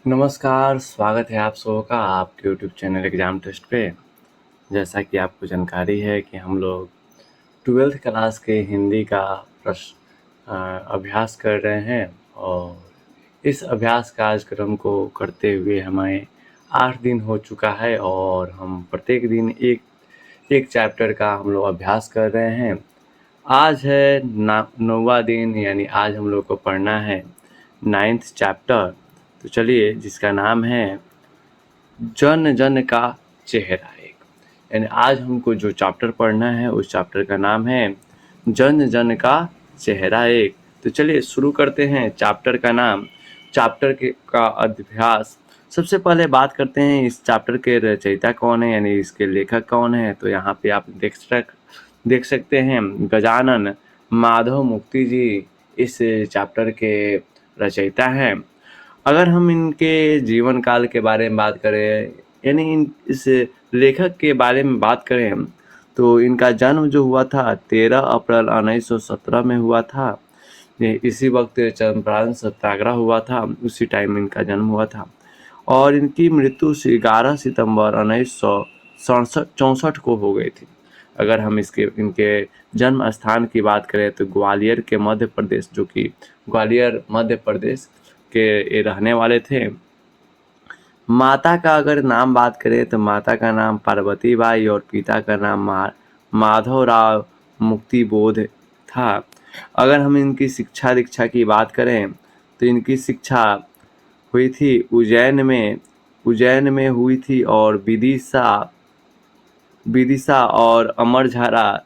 नमस्कार, स्वागत है आप सबों का आपके यूट्यूब चैनल एग्ज़ाम टेस्ट पे। जैसा कि आपको जानकारी है कि हम लोग 12th क्लास के हिंदी का अभ्यास कर रहे हैं और इस अभ्यास कार्यक्रम को करते हुए हमें 8 दिन हो चुका है और हम प्रत्येक दिन एक एक चैप्टर का हम लोग अभ्यास कर रहे हैं। आज है 9वां दिन, यानी आज हम लोग को पढ़ना है 9th चैप्टर। तो चलिए, जिसका नाम है जन जन का चेहरा एक, यानी आज हमको जो चैप्टर पढ़ना है उस चैप्टर का नाम है जन जन का चेहरा एक। तो चलिए शुरू करते हैं चैप्टर का नाम, चैप्टर का अभ्यास। सबसे पहले बात करते हैं इस चैप्टर के रचयिता कौन है, यानी इसके लेखक कौन है। तो यहाँ पे आप देख सकते हैं गजानन माधव मुक्ति जी इस चैप्टर के रचयिता हैं। अगर हम इनके जीवन काल के बारे में बात करें, यानी इस लेखक के बारे में बात करें, तो इनका जन्म जो हुआ था 13 अप्रैल 1917 में हुआ था। इसी वक्त चंपारण सत्याग्रह हुआ था, उसी टाइम इनका जन्म हुआ था। और इनकी मृत्यु 11 सितंबर 1964 को हो गई थी। अगर हम इनके जन्म स्थान की बात करें तो ग्वालियर के मध्य प्रदेश, जो कि ग्वालियर मध्य प्रदेश के ये रहने वाले थे। माता का अगर नाम बात करें तो माता का नाम पार्वती बाई और पिता का नाम माधवराव मुक्ति बोध था। अगर हम इनकी शिक्षा दीक्षा की बात करें तो इनकी शिक्षा हुई थी उज्जैन में हुई थी, और विदिशा और अमरझारा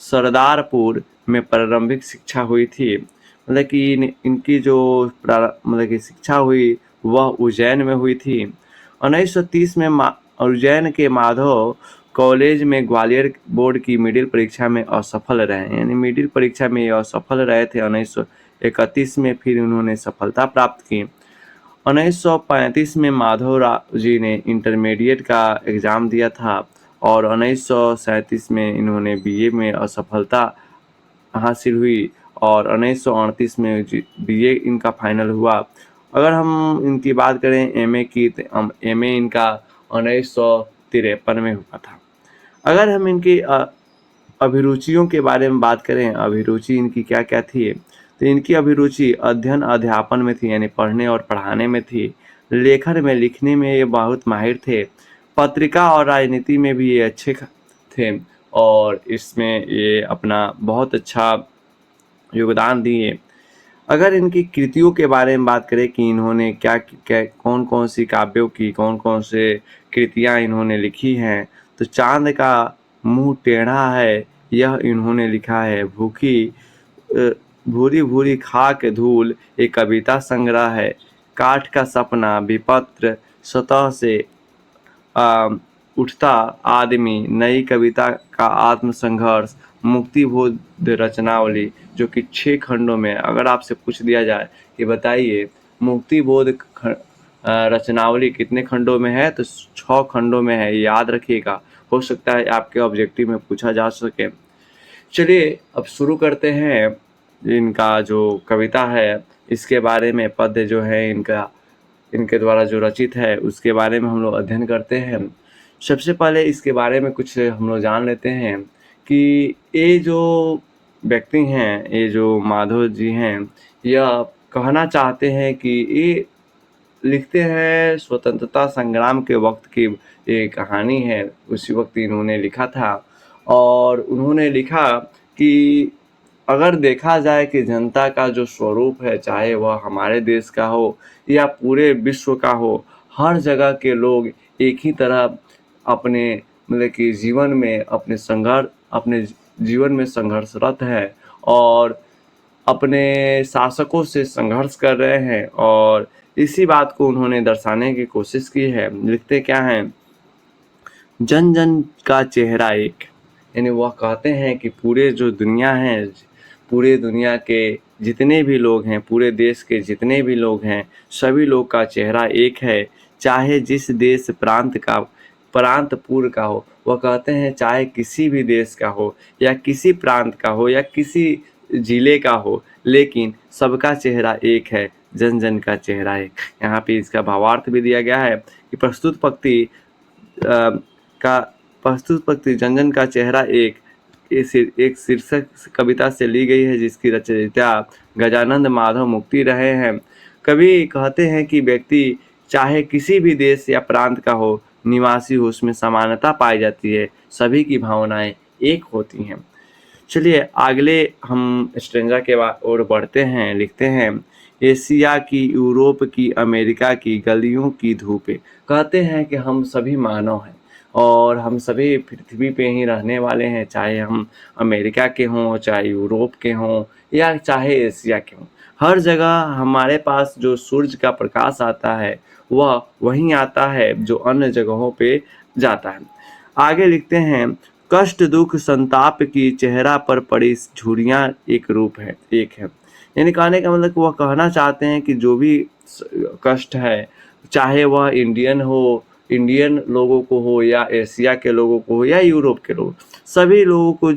सरदारपुर में प्रारंभिक शिक्षा हुई थी। मतलब कि इनकी जो मतलब कि शिक्षा हुई वह उज्जैन में हुई थी। 1930 में उज्जैन के माधव कॉलेज में ग्वालियर बोर्ड की मिडिल परीक्षा में असफल रहे, यानी मिडिल परीक्षा में असफल रहे थे। 1931 में फिर उन्होंने सफलता प्राप्त की। 1935 में माधव जी ने इंटरमीडिएट का एग्ज़ाम दिया था और 1937 में इन्होंने बीए में असफलता हासिल हुई और 1938 में बीए इनका फाइनल हुआ। अगर हम इनकी बात करें एमए की, तो एमए इनका 1953 में हुआ था। अगर हम इनकी अभिरुचियों के बारे में बात करें, अभिरुचि इनकी क्या क्या थी, तो इनकी अभिरुचि अध्ययन अध्यापन में थी, यानी पढ़ने और पढ़ाने में थी। लेखन में, लिखने में ये बहुत माहिर थे। पत्रिका और राजनीति में भी ये अच्छे थे और इसमें ये अपना बहुत अच्छा योगदान दिए। अगर इनकी कृतियों के बारे में बात करें कि इन्होंने कौन कौन सी काव्यों की कौन कौन से कृतियाँ इन्होंने लिखी हैं, तो चांद का मुंह टेढ़ा है यह इन्होंने लिखा है। भूरी भूरी खाक धूल एक कविता संग्रह है। काठ का सपना, विपत्र सतह से उठता आदमी, नई कविता का आत्मसंघर्ष, मुक्तिबोध रचनावली, जो कि 6 खंडों में। अगर आपसे पूछ दिया जाए कि बताइए मुक्तिबोध रचनावली कितने खंडों में है, तो 6 खंडों में है, याद रखिएगा। हो सकता है आपके ऑब्जेक्टिव में पूछा जा सके। चलिए अब शुरू करते हैं इनका जो कविता है इसके बारे में। पद्य जो है इनके द्वारा जो रचित है उसके बारे में हम लोग अध्ययन करते हैं। सबसे पहले इसके बारे में कुछ हम लोग जान लेते हैं कि ये जो व्यक्ति हैं, ये जो माधव जी हैं, यह कहना चाहते हैं कि ये लिखते हैं स्वतंत्रता संग्राम के वक्त की ये कहानी है। उसी वक्त इन्होंने लिखा था और उन्होंने लिखा कि अगर देखा जाए कि जनता का जो स्वरूप है, चाहे वह हमारे देश का हो या पूरे विश्व का हो, हर जगह के लोग एक ही तरह अपने मतलब कि अपने जीवन में संघर्षरत है और अपने शासकों से संघर्ष कर रहे हैं। और इसी बात को उन्होंने दर्शाने की कोशिश की है। लिखते क्या हैं, जन जन का चेहरा एक, यानी वह कहते हैं कि पूरे जो दुनिया है, पूरे दुनिया के जितने भी लोग हैं, पूरे देश के जितने भी लोग हैं, सभी लोग का चेहरा एक है। चाहे जिस देश प्रांत पूर्व का हो, वह कहते हैं चाहे किसी भी देश का हो या किसी प्रांत का हो या किसी जिले का हो, लेकिन सबका चेहरा एक है। जन जन का चेहरा एक। यहाँ पे इसका भावार्थ भी दिया गया है कि प्रस्तुत पंक्ति जन जन का चेहरा एक शीर्षक कविता से ली गई है, जिसकी रचयिता गजानंद माधव मुक्ति रहे हैं। कवि कहते हैं कि व्यक्ति चाहे किसी भी देश या प्रांत का हो, निवासी हो, उसमें समानता पाई जाती है, सभी की भावनाएं एक होती हैं। चलिए अगले हम स्ट्रेंजा के ओर बढ़ते हैं। लिखते हैं, एशिया की, यूरोप की, अमेरिका की गलियों की धूपें। कहते हैं कि हम सभी मानव हैं और हम सभी पृथ्वी पे ही रहने वाले हैं, चाहे हम अमेरिका के हों, चाहे यूरोप के हों, या चाहे एशिया के हों। हर जगह हमारे पास जो सूरज का प्रकाश आता है वह वहीं आता है जो अन्य जगहों पे जाता है। आगे लिखते हैं, कष्ट दुख संताप की चेहरा पर पड़ी झुर्रियां एक रूप है, एक है। यानी कहने का मतलब वह कहना चाहते हैं कि जो भी कष्ट है, चाहे वह इंडियन लोगों को हो, या एशिया के लोगों को हो, या यूरोप के लोग, सभी लोगों को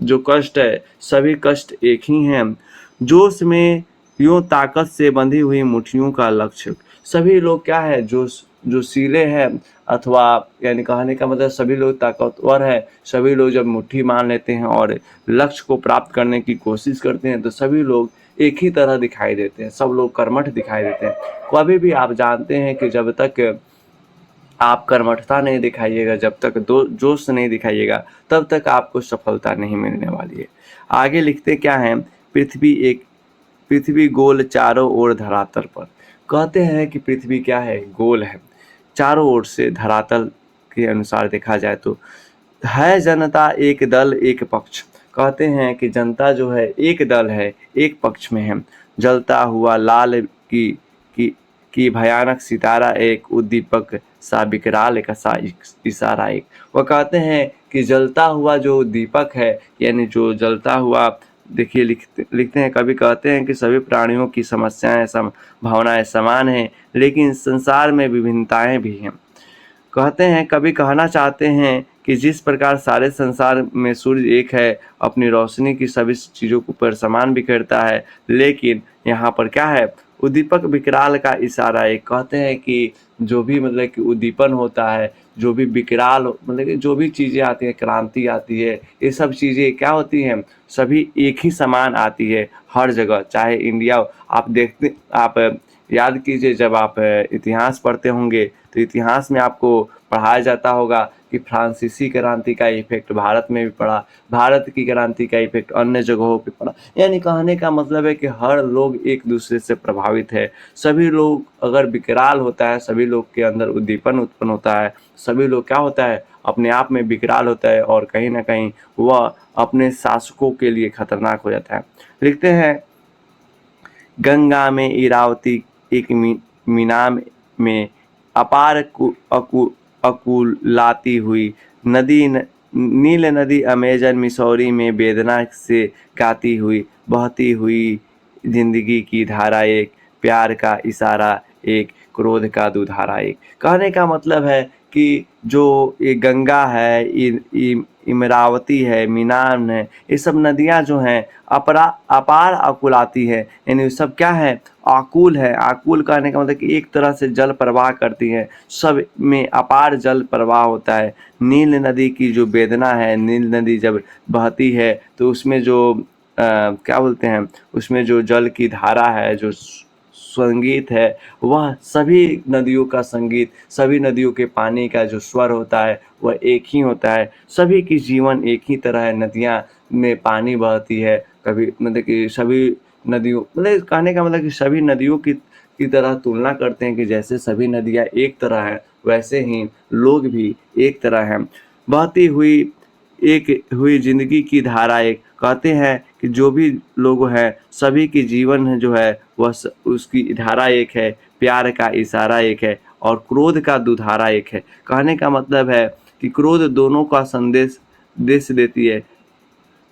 जो कष्ट है, सभी कष्ट एक ही हैं। जोश में यूं ताकत से बंधी हुई मुट्ठियों का लक्ष्य। सभी लोग क्या है, जो सीले हैं, अथवा यानी कहने का मतलब सभी लोग ताकतवर है। सभी लोग जब मुट्ठी मान लेते हैं और लक्ष्य को प्राप्त करने की कोशिश करते हैं, तो सभी लोग एक ही तरह दिखाई देते हैं, सब लोग कर्मठ दिखाई देते हैं। कभी भी आप जानते हैं कि जब तक आप कर्मठता नहीं दिखाइएगा, जब तक जोश नहीं दिखाइएगा, तब तक आपको सफलता नहीं मिलने वाली है। आगे लिखते क्या है, पृथ्वी गोल चारों ओर धरातल पर। कहते हैं कि पृथ्वी क्या है, गोल है, चारों ओर से धरातल के अनुसार देखा जाए तो है। जनता एक दल एक पक्ष। कहते हैं कि जनता जो है एक दल है, एक पक्ष में है। जलता हुआ लाल की भयानक सितारा एक, उद्दीपक सा विकराल का सा इशारा एक। वह कहते हैं कि जलता हुआ जो दीपक है, यानी जो जलता हुआ, देखिए लिखते हैं, कभी कहते हैं कि सभी प्राणियों की समस्याएं भावनाएं समान हैं, लेकिन संसार में विभिन्नताएं भी हैं। कहते हैं, कभी कहना चाहते हैं कि जिस प्रकार सारे संसार में सूर्य एक है, अपनी रोशनी की सभी चीज़ों को पर समान बिखेरता है, लेकिन यहाँ पर क्या है, उद्दीपक विकराल का इशारा है। कहते हैं कि जो भी मतलब कि उद्दीपन होता है, जो भी विकराल मतलब कि जो भी चीज़ें आती हैं, क्रांति आती है, ये सब चीज़ें क्या होती हैं, सभी एक ही समान आती है हर जगह। चाहे इंडिया, आप याद कीजिए, जब आप इतिहास पढ़ते होंगे तो इतिहास में आपको पढ़ाया जाता होगा कि फ्रांसीसी क्रांति का इफेक्ट भारत में भी पड़ा, भारत की क्रांति का इफेक्ट अन्य जगहों पे पड़ा। यानी कहने का मतलब है कि हर लोग एक दूसरे से प्रभावित है। सभी लोग अगर विकराल होता है, सभी लोग के अंदर उद्दीपन उत्पन्न होता है, सभी लोग क्या होता है, अपने आप में विकराल होता है, और कहीं ना कहीं वह अपने शासकों के लिए खतरनाक हो जाता है। लिखते हैं, गंगा में इरावती एक मीनाम में अपार अकुलाती हुई नील नदी अमेजन मिसौरी में वेदना से गाती हुई, बहती हुई जिंदगी की धारा एक, प्यार का इशारा एक, क्रोध का दुधारा एक। कहने का मतलब है कि जो ये गंगा है, इमरावती है, मीनान है, ये सब नदियां जो हैं अपार आकुलाती है। यानी सब क्या है, आकुल है। आकुल कहने का मतलब कि एक तरह से जल प्रवाह करती है, सब में अपार जल प्रवाह होता है। नील नदी की जो वेदना है, नील नदी जब बहती है तो उसमें जो क्या बोलते हैं, उसमें जो जल की धारा है, जो संगीत है, वह सभी नदियों का संगीत, सभी नदियों के पानी का जो स्वर होता है वह एक ही होता है। सभी की जीवन एक ही तरह है। नदियाँ में पानी बहती है, कभी मतलब कि सभी नदियों, मतलब कहने का मतलब कि सभी नदियों की तरह तुलना करते हैं कि जैसे सभी नदियाँ एक तरह हैं, वैसे ही लोग भी एक तरह हैं। बहती हुई जिंदगी की धारा एक। कहते हैं कि जो भी लोग हैं, सभी की जीवन है जो है वह उसकी धारा एक है, प्यार का इशारा एक है, और क्रोध का दुधारा एक है। कहने का मतलब है कि क्रोध दोनों का संदेश देती है।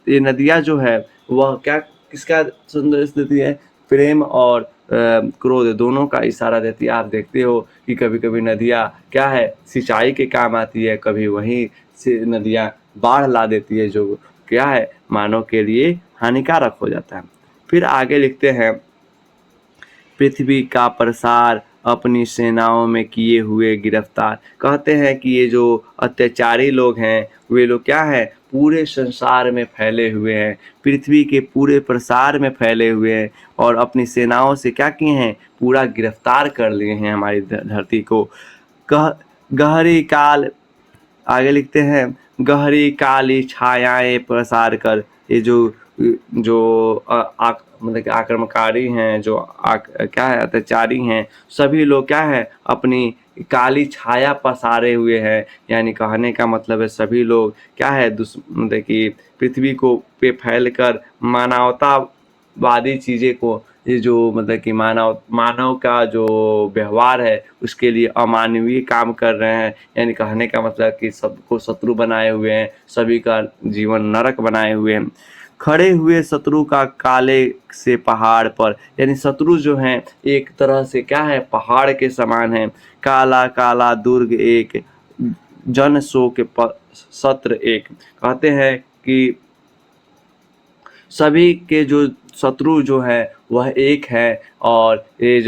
ये नदियाँ जो है वह क्या, किसका संदेश देती है, प्रेम और क्रोध दोनों का इशारा देती है। आप देखते हो कि कभी कभी नदियाँ क्या है, सिंचाई के काम आती है, कभी वहीं से नदियाँ बाढ़ ला देती है, जो क्या है, मानव के लिए हानिकारक हो जाता है। फिर आगे लिखते हैं, पृथ्वी का प्रसार अपनी सेनाओं में किए हुए गिरफ्तार। कहते हैं कि ये जो अत्याचारी लोग हैं वे लोग क्या है, पूरे संसार में फैले हुए हैं, पृथ्वी के पूरे प्रसार में फैले हुए हैं और अपनी सेनाओं से क्या किए हैं, पूरा गिरफ्तार कर लिए हैं हमारी धरती को। कह गहरी काल, आगे लिखते हैं, गहरी काली छायाएं प्रसार कर। ये जो जो मतलब कि आक्रमणकारी हैं, जो क्या है, अत्याचारी हैं, सभी लोग क्या है, अपनी काली छाया पसारे हुए हैं। यानी कहने का मतलब है सभी लोग क्या है, मतलब कि पृथ्वी को पे फैल कर मानवतावादी चीज़ें को, ये जो मतलब कि मानव का जो व्यवहार है उसके लिए अमानवीय काम कर रहे हैं। यानी कहने का मतलब कि सबको शत्रु बनाए हुए हैं, सभी का जीवन नरक बनाए हुए हैं। खड़े हुए शत्रु का काले से पहाड़ पर, यानी शत्रु जो हैं एक तरह से क्या है, पहाड़ के समान है। काला काला दुर्ग एक, जन सो के सत्र एक। कहते हैं कि सभी के जो शत्रु जो है वह एक है, और ये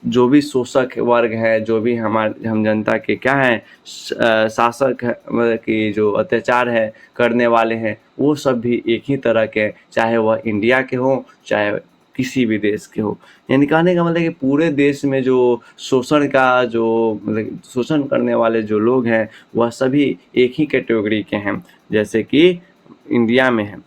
जो भी शोषक वर्ग है, जो भी हम जनता के क्या है, शासक है, मतलब कि जो अत्याचार है करने वाले हैं, वो सब भी एक ही तरह के, चाहे वह इंडिया के हों चाहे किसी भी देश के हो। यानी कहने का मतलब कि पूरे देश में जो शोषण का जो मतलब शोषण करने वाले जो लोग हैं वह सभी एक ही कैटेगरी के हैं, जैसे कि इंडिया में है।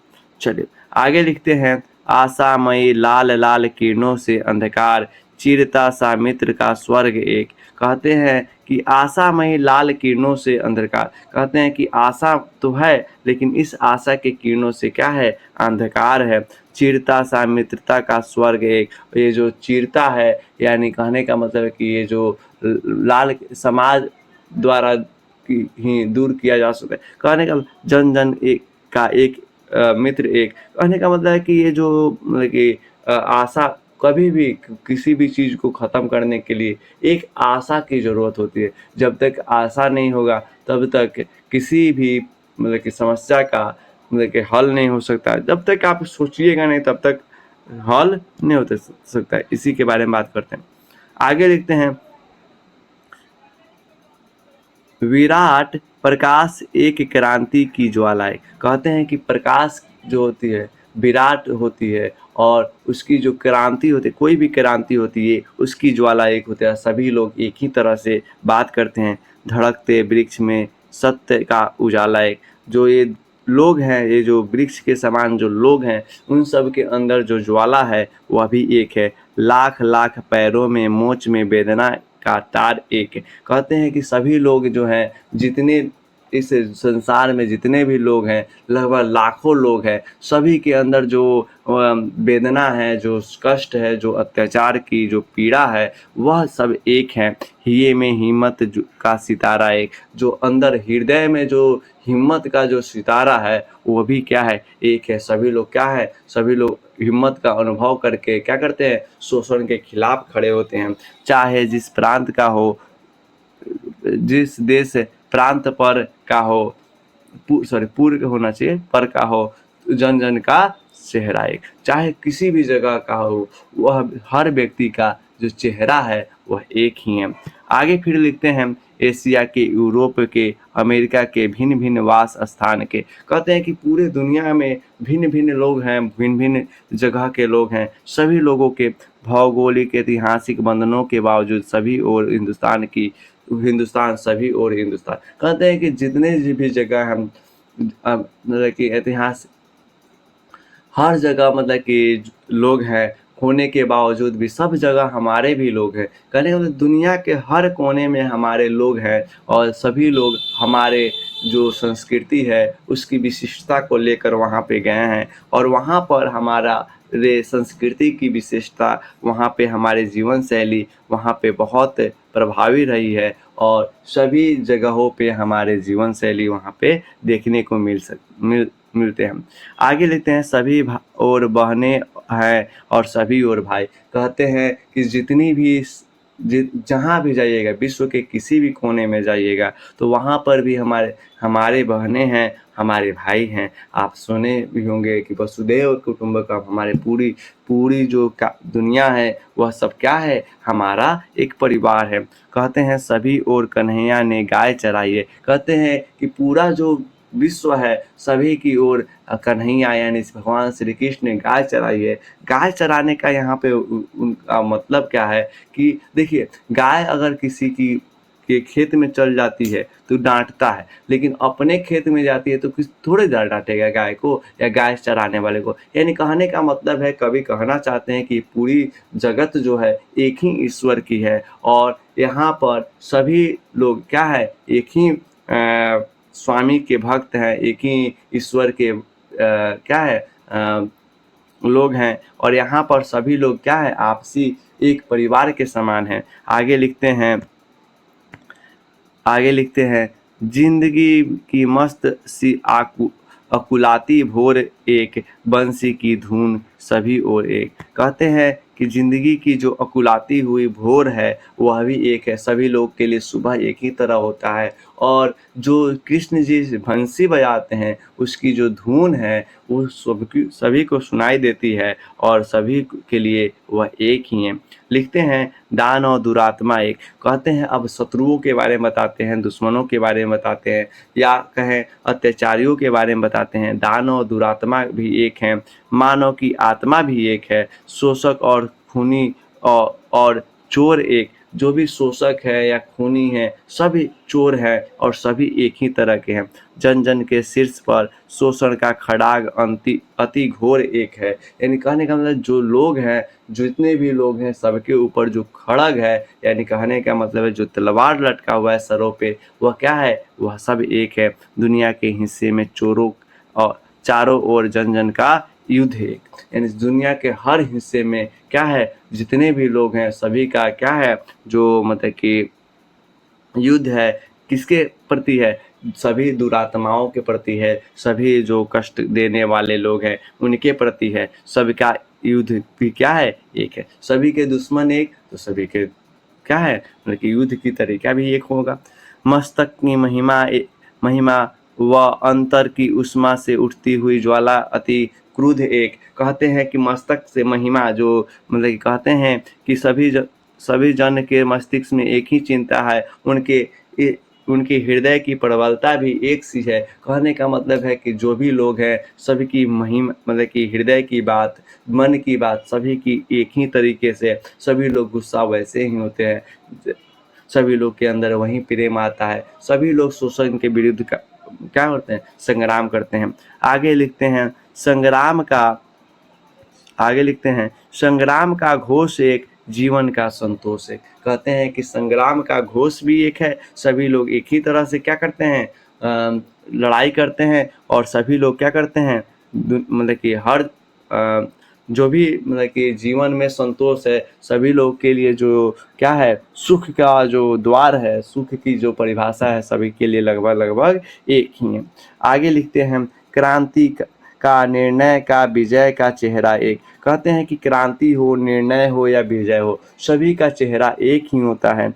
चलिए आगे लिखते हैं, आशामयी लाल लाल किरणों से अंधकार, चीरता सा मित्र का स्वर्ग एक। कहते हैं कि आशामयी लाल किरणों से अंधकार, कहते हैं कि आशा तो है लेकिन इस आशा के किरणों से क्या है, अंधकार है। चीरता सा मित्रता का स्वर्ग एक, ये जो चीरता है यानी कहने का मतलब है कि ये जो लाल समाज द्वारा ही दूर किया जा सकता है। कहने का जन जन एक का एक मित्र एक, कहने का मतलब है कि ये जो मतलब कि आशा, कभी भी किसी भी चीज़ को ख़त्म करने के लिए एक आशा की ज़रूरत होती है। जब तक आशा नहीं होगा तब तक किसी भी मतलब कि समस्या का मतलब कि हल नहीं हो सकता। जब तक आप सोचिएगा नहीं तब तक हल नहीं हो सकता है। इसी के बारे में बात करते हैं। आगे लिखते हैं, विराट प्रकाश एक क्रांति की ज्वालाएं। कहते हैं कि प्रकाश जो होती है विराट होती है, और उसकी जो क्रांति होती है, कोई भी क्रांति होती है उसकी ज्वाला एक होती है। सभी लोग एक ही तरह से बात करते हैं। धड़कते वृक्ष में सत्य का उजाला एक, जो ये लोग हैं, ये जो वृक्ष के समान जो लोग हैं, उन सब के अंदर जो ज्वाला है वह भी एक है। लाख लाख पैरों में मोच में वेदना का तार एक है। कहते हैं कि सभी लोग जो हैं, जितने इस संसार में जितने भी लोग हैं, लगभग लाखों लोग हैं, सभी के अंदर जो वेदना है, जो कष्ट है, जो अत्याचार की जो पीड़ा है, वह सब एक है। हिये में हिम्मत का सितारा एक, जो अंदर हृदय में जो हिम्मत का जो सितारा है वो भी क्या है, एक है। सभी लोग क्या है, सभी लोग हिम्मत का अनुभव करके क्या करते हैं, शोषण के खिलाफ खड़े होते हैं। चाहे जिस प्रांत का हो, जिस देश प्रांत पर का हो, पूर्व होना चाहिए, पर का हो, जन जन का चेहरा एक। चाहे किसी भी जगह का हो, वह हर व्यक्ति का जो चेहरा है वह एक ही है। आगे फिर लिखते हैं, एशिया के, यूरोप के, अमेरिका के भिन्न भिन्न वास स्थान के। कहते हैं कि पूरे दुनिया में भिन्न भिन्न लोग हैं, भिन्न भिन्न जगह के लोग हैं। सभी लोगों के भौगोलिक ऐतिहासिक बंधनों के बावजूद सभी और हिंदुस्तान सभी और हिंदुस्तान। कहते हैं कि जितने भी जगह हम मतलब कि इतिहास, हर जगह मतलब कि लोग हैं होने के बावजूद भी सब जगह हमारे भी लोग हैं। कहने का मतलब दुनिया के हर कोने में हमारे लोग हैं, और सभी लोग हमारे जो संस्कृति है उसकी विशिष्टता को लेकर वहाँ पे गए हैं, और वहाँ पर हमारा संस्कृति की विशेषता, वहाँ पे हमारे जीवन शैली वहाँ पे बहुत प्रभावी रही है, और सभी जगहों पे हमारे जीवन शैली वहाँ पे देखने को मिलते हैं। आगे लिखते हैं, सभी और बहनें हैं और सभी और भाई। कहते हैं कि जितनी भी जहाँ भी जाइएगा, विश्व के किसी भी कोने में जाइएगा, तो वहाँ पर भी हमारे बहनें हैं, हमारे भाई हैं। आप सुने भी होंगे कि वसुधैव कुटुंबकम, हमारे पूरी जो दुनिया है वह सब क्या है, हमारा एक परिवार है। कहते हैं सभी ओर कन्हैया ने गाय चराई है। कहते हैं कि पूरा जो विश्व है सभी की ओर कन्हैया यानी भगवान श्री कृष्ण ने गाय चराई है। गाय चराने का यहाँ पे उनका मतलब क्या है कि देखिए, गाय अगर किसी के खेत में चल जाती है तो डांटता है, लेकिन अपने खेत में जाती है तो किस थोड़े डांटेगा गाय को या गाय चराने वाले को। यानी कहने का मतलब है, कवि कहना चाहते हैं कि पूरी जगत जो है एक ही ईश्वर की है, और यहाँ पर सभी लोग क्या है, एक ही स्वामी के भक्त हैं, एक ही ईश्वर के क्या है लोग हैं, और यहाँ पर सभी लोग क्या है, आपसी एक परिवार के समान हैं। आगे लिखते हैं जिंदगी की मस्त सी अकुलाती भोर एक, बंसी की धुन सभी ओर एक। कहते हैं कि जिंदगी की जो अकुलाती हुई भोर है वह भी एक है, सभी लोग के लिए सुबह एक ही तरह होता है, और जो कृष्ण जी बंसी बजाते हैं उसकी जो धुन है वो सभी को सुनाई देती है, और सभी के लिए वह एक ही है। लिखते हैं दान और दुरात्मा एक। कहते हैं अब शत्रुओं के बारे में बताते हैं, दुश्मनों के बारे में बताते हैं, या कहें अत्याचारियों के बारे में बताते हैं। दान और दुरात्मा भी एक हैं, मानव की आत्मा भी एक है, शोषक और खूनी और चोर एक। जो भी शोषक है या खूनी है सभी चोर है, और सभी एक ही तरह के हैं। जन जन के शीर्ष पर शोषण का खड़ाग अति घोर एक है। यानी कहने का मतलब जो लोग हैं, जितने भी लोग हैं, सबके ऊपर जो खड़ग है, यानी कहने का मतलब है जो तलवार लटका हुआ है सरों पे, वह क्या है, वह सब एक है। दुनिया के हिस्से में चोरों और चारों ओर जन जन का युद्ध है। यानी दुनिया के हर हिस्से में क्या है, जितने भी लोग हैं सभी का क्या है, जो मतलब कि युद्ध है, किसके प्रति है, सभी दुरात्माओं के प्रति है, सभी जो कष्ट देने वाले लोग हैं उनके प्रति है। सबका युद्ध भी क्या है, एक है। सभी के दुश्मन एक, तो सभी के क्या है, मतलब कि युद्ध की तरीका भी एक होगा। मस्तक की महिमा व अंतर की उष्मा से उठती हुई ज्वाला अति क्रुद्ध एक। कहते हैं कि मस्तक से महिमा जो मतलब कि कहते हैं कि सभी जन के मस्तिष्क में एक ही चिंता है, उनके हृदय की प्रबलता भी एक सी है। कहने का मतलब है कि जो भी लोग हैं सभी की महिमा मतलब कि हृदय की बात, मन की बात सभी की एक ही तरीके से, सभी लोग गुस्सा वैसे ही होते हैं, सभी लोग के अंदर वही प्रेम आता है, सभी लोग शोषण के विरुद्ध क्या करते हैं, संग्राम करते हैं। आगे लिखते हैं संग्राम का घोष एक, जीवन का संतोष एक। कहते हैं कि संग्राम का घोष भी एक है, सभी लोग एक ही तरह से क्या करते हैं, लड़ाई करते हैं, और सभी लोग क्या करते हैं, मतलब कि हर जो भी मतलब कि जीवन में संतोष है, सभी लोग के लिए जो क्या है, सुख का जो द्वार है, सुख की जो परिभाषा है, सभी के लिए लगभग एक ही है। आगे लिखते हैं क्रांति का निर्णय का विजय का चेहरा एक। कहते हैं कि क्रांति हो, निर्णय हो या विजय हो, सभी का चेहरा एक ही होता है।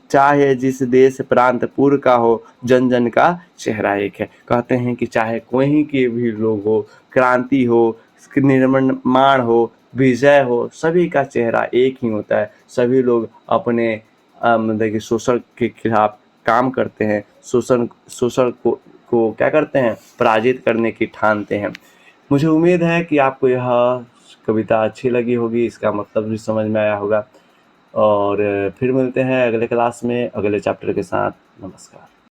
चाहे जिस देश प्रांत पुर का हो, जन जन का चेहरा एक है। कहते हैं कि चाहे कोई के भी लोग हो, क्रांति हो, निर्माण हो, विजय हो, सभी का चेहरा एक ही होता है। सभी लोग अपने मतलब कि शोषण के खिलाफ काम करते हैं, शोषण को क्या करते हैं, पराजित करने की ठानते हैं। मुझे उम्मीद है कि आपको यह कविता अच्छी लगी होगी, इसका मतलब भी समझ में आया होगा, और फिर मिलते हैं अगले क्लास में अगले चैप्टर के साथ। नमस्कार।